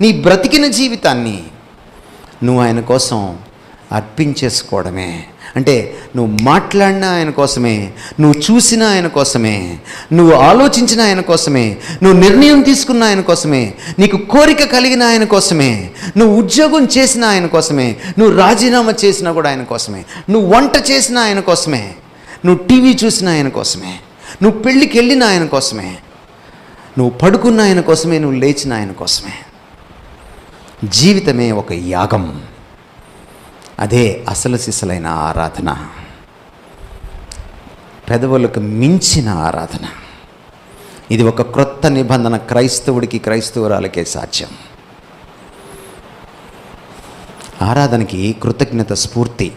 నీ బ్రతికిన జీవితాన్ని నువ్వు ఆయన కోసం అర్పించేసుకోవడమే. అంటే నువ్వు మాట్లాడిన ఆయన కోసమే, నువ్వు చూసిన ఆయన కోసమే, నువ్వు ఆలోచించిన ఆయన కోసమే, నువ్వు నిర్ణయం తీసుకున్న ఆయన కోసమే, నీకు కోరిక కలిగిన ఆయన కోసమే, నువ్వు ఉద్యోగం చేసిన ఆయన కోసమే, నువ్వు రాజీనామా చేసినా కూడా ఆయన కోసమే, నువ్వు వంట చేసిన ఆయన కోసమే, నువ్వు టీవీ చూసిన ఆయన కోసమే, నువ్వు పెళ్ళికి వెళ్ళిన ఆయన కోసమే, నువ్వు పడుకున్న ఆయన కోసమే, నువ్వు లేచిన ఆయన కోసమే. జీవితమే ఒక యాగం. అదే అసలు సిసలైన ఆరాధన, పెదవులకు మించిన ఆరాధన. ఇది ఒక క్రొత్త నిబంధన క్రైస్తవుడికి, క్రైస్తవురాలకే సాధ్యం. ఆరాధనకి కృతజ్ఞత స్ఫూర్తి,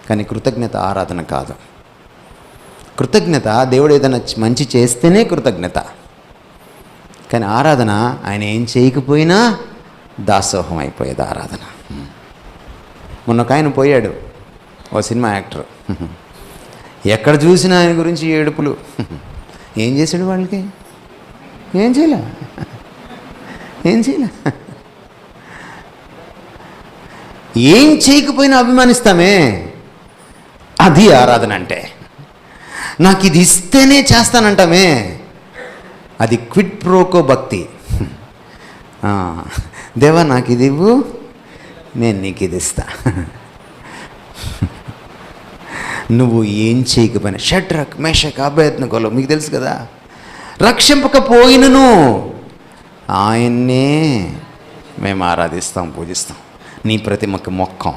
కానీ కృతజ్ఞత ఆరాధన కాదు. కృతజ్ఞత దేవుడు ఏదైనా మంచి చేస్తేనే కృతజ్ఞత, కానీ ఆరాధన ఆయన ఏం చేయకపోయినా దాసోహం అయిపోయేది ఆరాధన. మొన్న ఒక ఆయన పోయాడు, ఓ సినిమా యాక్టర్. ఎక్కడ చూసినా ఆయన గురించి ఏడుపులు. ఏం చేశాడు వాళ్ళకి? ఏం చేయలే. ఏం చేయకపోయినా అభిమానిస్తామే. అది ఆరాధన అంటే. నాకు ఇది ఇస్తేనే చేస్తానంటామే, అది క్విడ్ ప్రోకో భక్తి. దేవా నాకు ఇది ఇవ్వు, నేను నీకు ఇది ఇస్తా. నువ్వు ఏం చేయకపోయినా, షడ్రక్ మేషక్ అబేద్నెగోలు మీకు తెలుసు కదా, రక్షింపకపోయినను ఆయన్నే మేము ఆరాధిస్తాం, పూజిస్తాం, నీ ప్రతిమకు మొక్కం.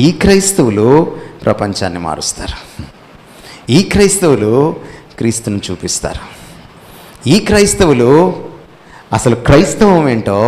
ఈ క్రైస్తవులు ప్రపంచాన్ని మారుస్తారు. ఈ క్రైస్తవులు క్రీస్తుని చూపిస్తారు. ఈ క్రైస్తవులు అసలు క్రైస్తవం ఏంటో